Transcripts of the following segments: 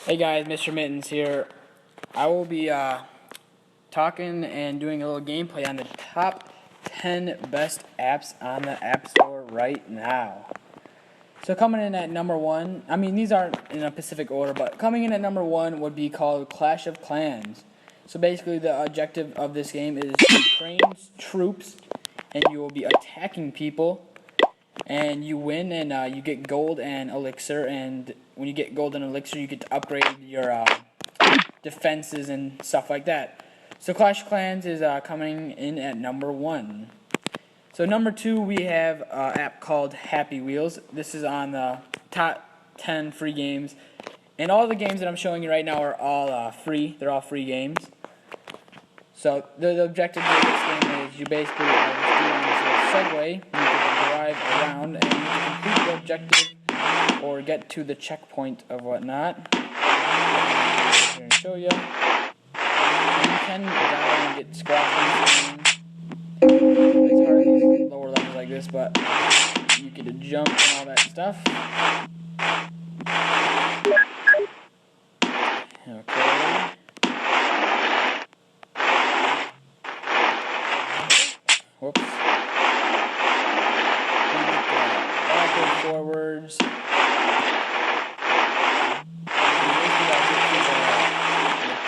Hey guys, Mr-Mittins here. I will be talking and doing a little gameplay on the top 10 best apps on the App Store right now. So coming in at number one, these aren't in a specific order, but coming in at number one would be called Clash of Clans. So basically the objective of this game is to train troops, and you will be attacking people. And you win, and you get gold and elixir, and when you get gold and elixir, you get to upgrade your defenses and stuff like that. So Clash of Clans is coming in at number one. So number two, we have an app called Happy Wheels. This is on the top 10 free games, and all the games that I'm showing you right now are all free. They're all free games. So the objective of this game is you basically are just doing this little segue. You can drive around and you can complete the objective or get to the checkpoint of whatnot. I'm going to show you. You can die and get squashed. It's hard at these lower levels like this, but you get to jump and all that stuff. Okay. Whoops. Backward, forwards. The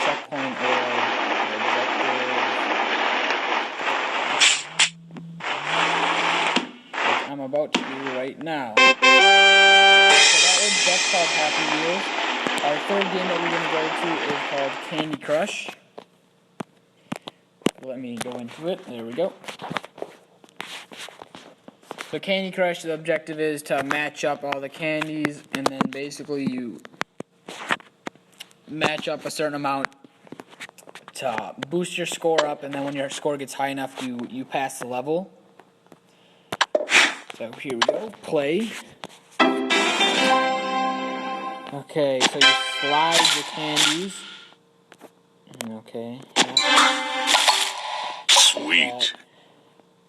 checkpoint or the objective, which I'm about to do right now. So that's called Happy Wheels. Our third game that we're going to go to is called Candy Crush. Let me go into it. There we go. So Candy Crush, the objective is to match up all the candies, and then basically you match up a certain amount to boost your score up, and then when your score gets high enough, you pass the level. So here we go. Play. Okay, so you slide the candies. Okay. Sweet.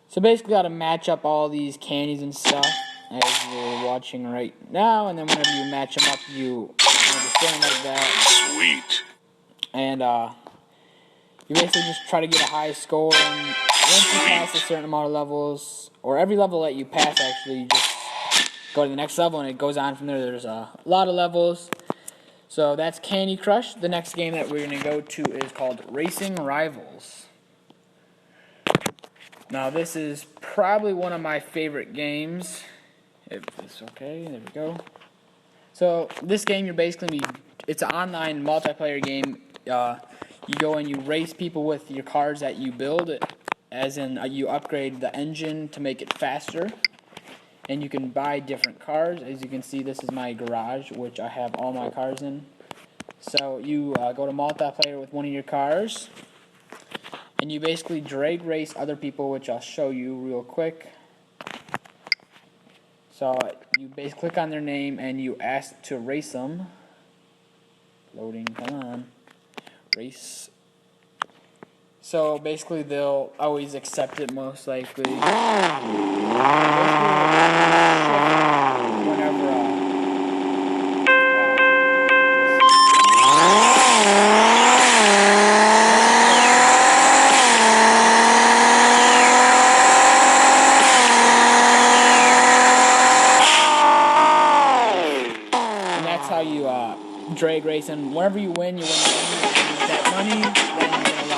So basically, got to match up all these candies and stuff as you're watching right now, and then whenever you match them up, you kind of stand like that. Sweet. And you basically just try to get a high score, and once you pass a certain amount of levels, or every level that you pass, actually, you just go to the next level, and it goes on from there. There's a lot of levels. So that's Candy Crush. The next game that we're going to go to is called Racing Rivals. Now, this is probably one of my favorite games. If it's okay, there we go. So, this game, it's an online multiplayer game. You go and you race people with your cars that you build, as in you upgrade the engine to make it faster. And you can buy different cars. As you can see, this is my garage, which I have all my cars in. So, you go to multiplayer with one of your cars. And you basically drag race other people, which I'll show you real quick. So you basically click on their name and you ask to race them. Loading, come on. Race. So basically they'll always accept it most likely. That's how you drag race, and whenever you win, you win that money, then you're going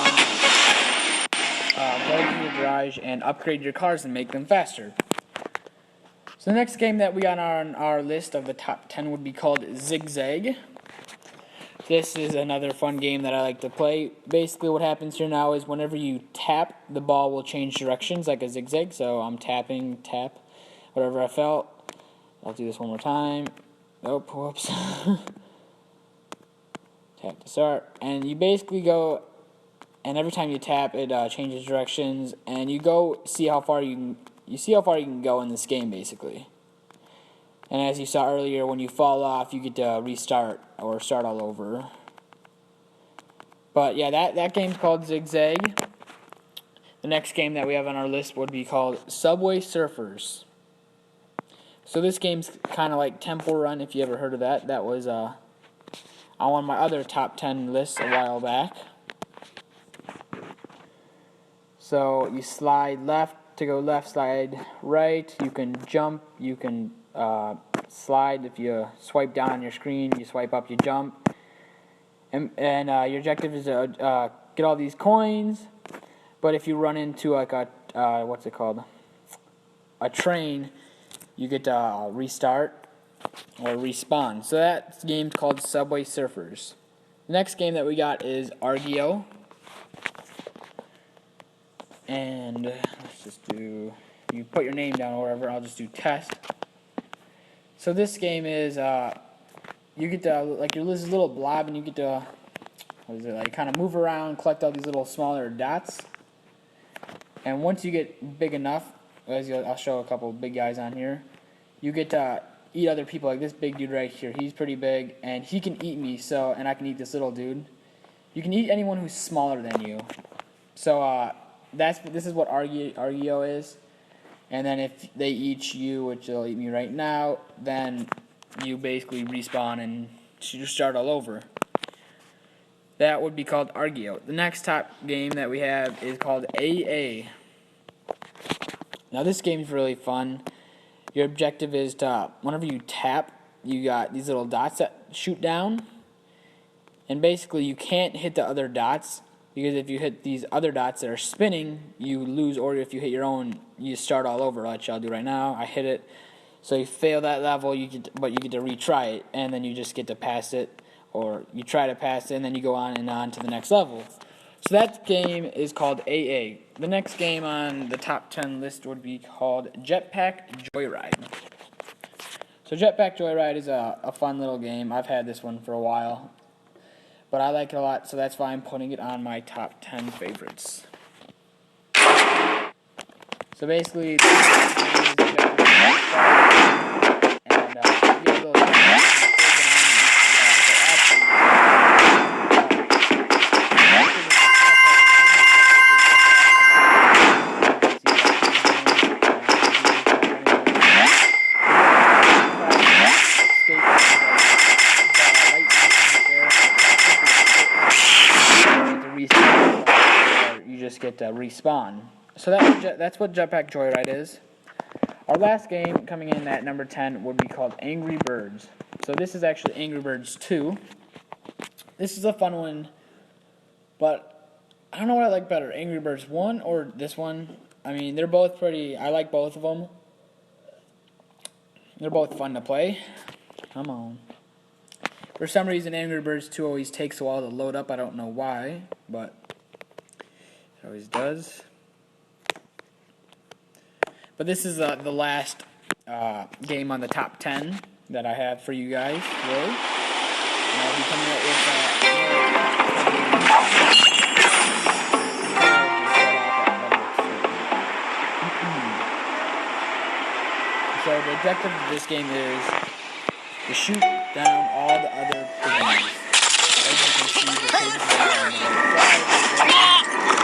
to go to your garage and upgrade your cars and make them faster. So the next game that we got on our list of the top 10 would be called Zig Zag. This is another fun game that I like to play. Basically what happens here now is whenever you tap, the ball will change directions like a zigzag. So I'm tapping, tap, whatever I felt. I'll do this one more time. Nope, whoops. Tap to start, and you basically go, and every time you tap, it changes directions, and you go see how far you can go in this game, basically. And as you saw earlier, when you fall off, you get to restart or start all over. But yeah, that game's called Zig Zag. The next game that we have on our list would be called Subway Surfers. So this game's kind of like Temple Run, if you ever heard of that. That was on one of my other top 10 lists a while back. So you slide left to go left, slide right. You can jump, you can slide. If you swipe down on your screen, you swipe up, you jump. And your objective is to get all these coins. But if you run into like a, what's it called? A train, you get to restart or respawn. So that game's called Subway Surfers. The next game that we got is Argio. And let's just do, you put your name down or whatever, I'll just do test. So this game is, you get to, like, you're this little blob and you get to, what is it, like, kind of move around, collect all these little smaller dots. And once you get big enough, I'll show a couple big guys on here, you get to eat other people, like this big dude right here. He's pretty big, and he can eat me, so, and I can eat this little dude. You can eat anyone who's smaller than you. So, this is what Argio is. And then if they eat you, which they'll eat me right now, then you basically respawn and you start all over. That would be called Argio. The next top game that we have is called AA. Now this game is really fun. Your objective is to, whenever you tap, you got these little dots that shoot down. And basically you can't hit the other dots, because if you hit these other dots that are spinning, you lose, or if you hit your own, you start all over, like I'll do right now. I hit it. So you fail that level, but you get to retry it, and then you just get to pass it, or you try to pass it, and then you go on and on to the next level. So that game is called AA. The next game on the top 10 list would be called Jetpack Joyride. So Jetpack Joyride is a fun little game. I've had this one for a while, but I like it a lot, so that's why I'm putting it on my top 10 favorites. So basically, you just get to respawn. So that's what Jetpack Joyride is. Our last game coming in at number 10 would be called Angry Birds. So this is actually Angry Birds 2. This is a fun one, but I don't know what I like better, Angry Birds 1 or this one. I mean, they're both pretty, I like both of them. They're both fun to play. Come on. For some reason, Angry Birds 2 always takes a while to load up. I don't know why, but it always does. But this is the last game on the top 10 that I have for you guys, really. And I'll be coming up with So the objective of this game is to shoot down all the other prisoners. As you can see, the prisoners are on the right side.